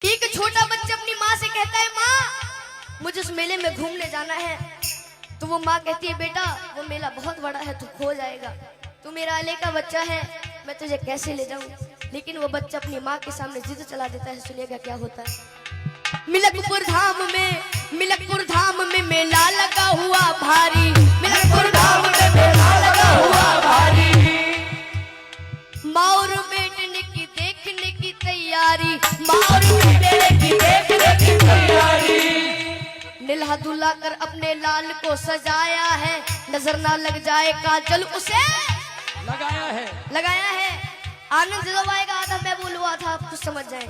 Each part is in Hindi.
एक छोटा बच्चा अपनी माँ से कहता है, माँ मुझे उस मेले में घूमने जाना है। तो वो माँ कहती है, बेटा वो मेला बहुत बड़ा है, तू खो जाएगा, तू मेरा अले का बच्चा है, मैं तुझे कैसे ले जाऊं। लेकिन वो बच्चा अपनी माँ के सामने जिद चला देता है। सुनिएगा क्या होता है। मिलकपुर धाम में मेला लगा हुआ भारी, मिलकपुर धाम में मेला लगा हुआ भारी। माँ और बेटने की देखने की तैयारी, माँ और बेटने की देखने की तैयारी। निल्हा दुल्हा कर अपने लाल को सजाया है, नजर ना लग जाए काजल उसे लगाया है। आनंद जब आएगा आधा मैं बोलूआ था, आप कुछ समझ जाए।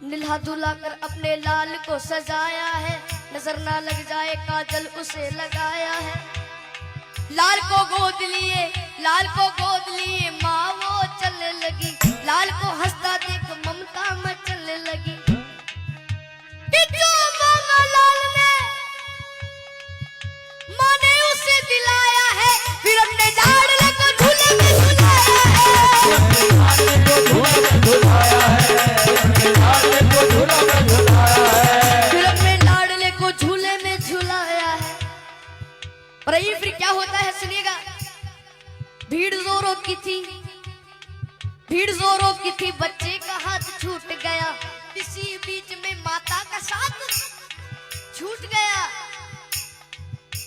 निल्हा दुल्हा कर अपने लाल को सजाया है, नजर ना लग जाए काजल उसे लगाया है। लाल को गोद लिए माँ वो चलने लगी, लाल को हंसता देख ममता मचलने लगी। माँ ने उसे दिलाया है, फिर अपने लाडले को झूले में झुलाया है। और ये फिर क्या होता है सुनिएगा। भीड़ जोरों की थी, बच्चे का हाथ छूट गया। इसी बीच में माता का साथ छूट गया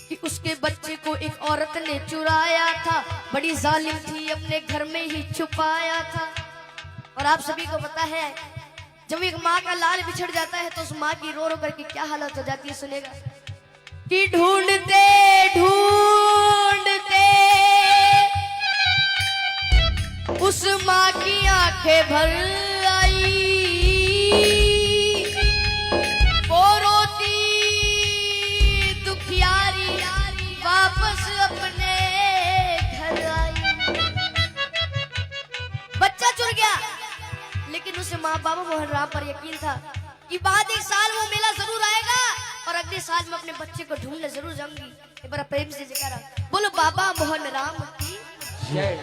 कि उसके बच्चे को एक औरत ने चुराया था। बड़ी जालिम थी, अपने घर में ही छुपाया था। और आप सभी को पता है, जब एक माँ का लाल बिछड़ जाता है तो उस माँ की रो रो करके क्या हालत हो जाती है। सुनेगा कि ढूंढते उस माँ की आंखें भर आई, वो रोती दुखियारी वापस अपने घर आई। बच्चा चुर गया, लेकिन उसे माँ बाबा मोहन राम पर यकीन था कि बाद एक साल वो मेला जरूर आएगा और अगले साल मैं अपने बच्चे को ढूंढने जरूर जाऊंगी। एक बार प्रेम से जयकारा बोलो बाबा मोहन राम की जय।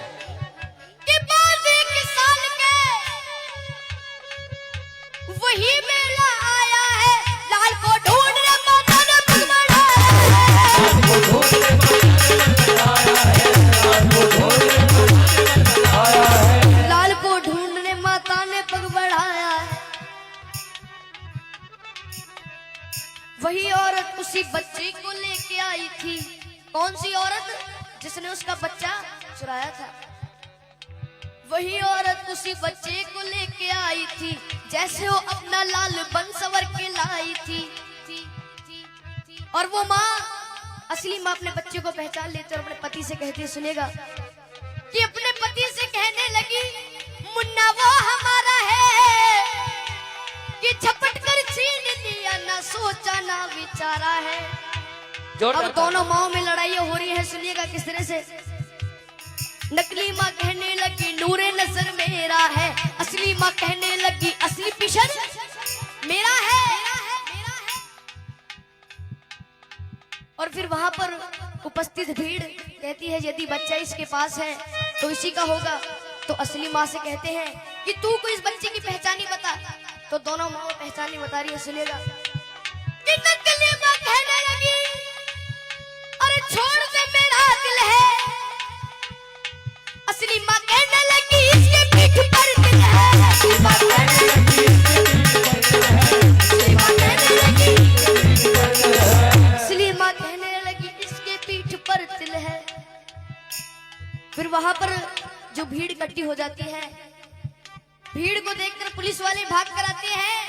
के बाद एक साल के वही मेला आया है, लाल को ढूंढने माता ने पग बढ़ाया है, लाल को ढूंढने माता ने पग बढ़ाया है। वही औरत उसी बच्चे को लेके आई थी। कौन सी औरत? जिसने उसका बच्चा चुराया था। वही औरत उसी बच्चे को लेके आई थी, जैसे वो अपना लाल बन सवर के लाई थी। और वो माँ, असली माँ, अपने बच्चे को पहचान लेती और अपने पति से कहती, सुनेगा कि अपने पति से कहने लगी, मुन्ना वो हमारा है कि झपट कर छीन लिया, ना सोचा ना विचारा है। अब दोनों माओ में लड़ाई हो रही है। सुनिएगा किस तरह से। नकली माँ कहने लगी नूरे नजर मेरा है, असली माँ कहने लगी असली पिशन मेरा है। और फिर वहां पर उपस्थित भीड़ कहती है, यदि बच्चा इसके पास है तो इसी का होगा। तो असली माँ से कहते हैं कि तू को इस बच्चे की पहचानी बता। तो दोनों माँ पहचानी बता रही है। सुनेगा कि नकली माँ कहने लगी, अरे छोड़ दे मेरा दिल है। असली माँ कहने लगी, इसके पीठ पर दिल है। असली माँ कहने लगी, इसके पीठ पर दिल है। फिर वहां पर जो भीड़ इकट्ठी हो जाती है, भीड़ को देखकर पुलिस वाले भाग कर आते हैं,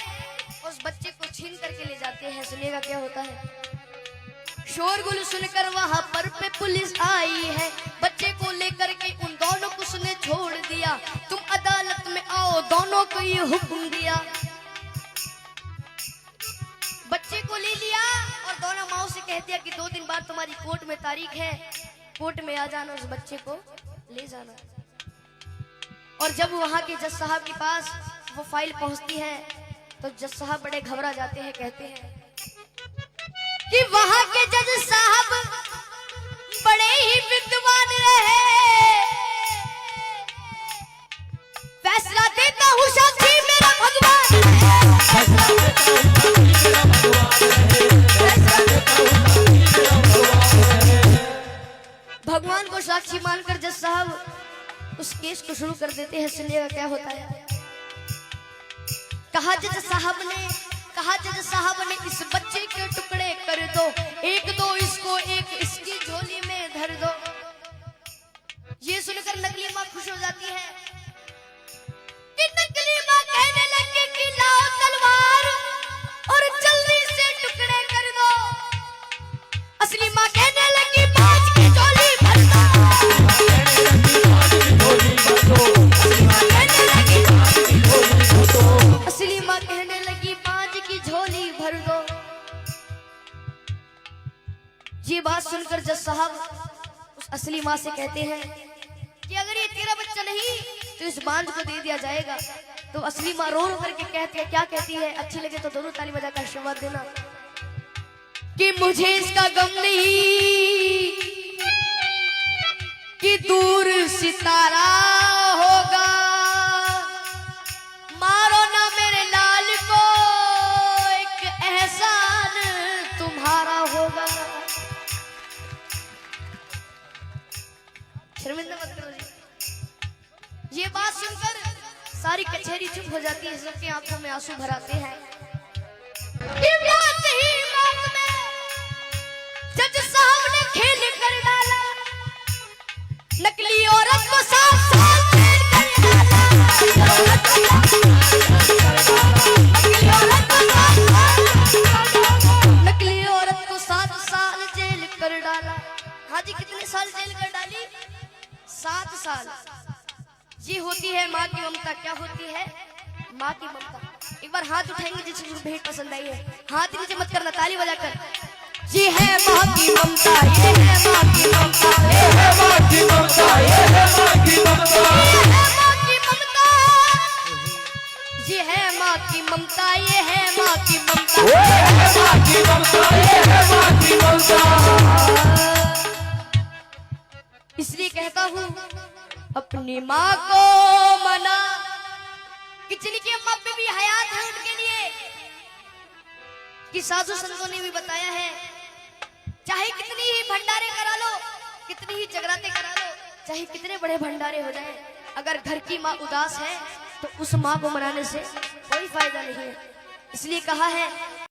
उस बच्चे को छीन करके ले जाते हैं। सुनिएगा क्या होता है। शोरगुल सुनकर वहां पर पे पुलिस आई है, बच्चे को लेकर के उन दोनों को उसने छोड़ दिया। तुम अदालत में आओ, दोनों को ये हुक्म दिया। बच्चे को ले लिया और दोनों माओ से कह दिया कि 2 दिन बाद तुम्हारी कोर्ट में तारीख है, कोर्ट में आ जाना, उस बच्चे को ले जाना। और जब वहां के जज साहब के पास वो फाइल पहुंचती है तो जज साहब बड़े घबरा जाते हैं। कहते हैं कि वहां के जज साहब बड़े ही विद्वान रहे, फैसला देता हूँ साथी मेरा भगवान। केस को शुरू कर देते हैं। सुनिएगा क्या होता है। कहा जज साहब ने इस बच्चे के टुकड़े कर दो, एक दो इसको, एक इसकी झोली में धर दो। ये सुनकर नकली माँ खुश हो जाती है कि नकली माँ कहने लगी कि लाओ तलवार और जल्दी से टुकड़े कर दो। असली माँ कहने लगी बाज की झोली भर दो। असली माँ कहने लगी बाज की झोली भर दो। ये बात सुनकर जज साहब उस असली माँ से कहते हैं कि अगर ये तेरा बच्चा नहीं तो इस बांझ को दे दिया जाएगा। तो असली माँ रो रो करके कहती है, क्या कहती है? अच्छी लगे तो दोनों ताली बजाकर आशीर्वाद देना कि मुझे इसका गम नहीं कि दूर सितारा होगा, मारो ना मेरे लाल को, एक एहसान तुम्हारा होगा। शर्मिंदा मत करो जी। ये बात सुनकर सारी कचहरी चुप हो जाती है, सबकी आंखों में आंसू भर आते हैं। जज साहब ने खेल कर डाला, नकली औरत को 7 साल जेल कर डाला। नकली औरत को 7 साल जेल कर डाला। हाँ जी, कितने साल जेल कर डाली? 7 साल। ये होती है माँ की ममता। क्या होती है? माँ की ममता। एक बार हाथ उठाएंगे जिसको भेंट पसंद आई है, हाथ नीचे मत करना, ताली बजाकर। ये है माँ की ममता, ये है माँ की ममता, ये है माँ की ममता, ये है माँ की ममता, ये है माँ की ममता, ये है माँ की ममता, ये है माँ की ममता, ये है माँ की ममता। इसलिए कहता हूँ अपनी माँ को मना कि जिनकी अम्मा पे भी हयात है उनके लिए, कि साधु संतों ने भी बताया है चाहे कितनी ही भंडारे करा लो, कितनी ही जगराते करा लो, चाहे कितने बड़े भंडारे हो जाए, अगर घर की माँ उदास है तो उस माँ को मनाने से कोई फायदा नहीं है। इसलिए कहा है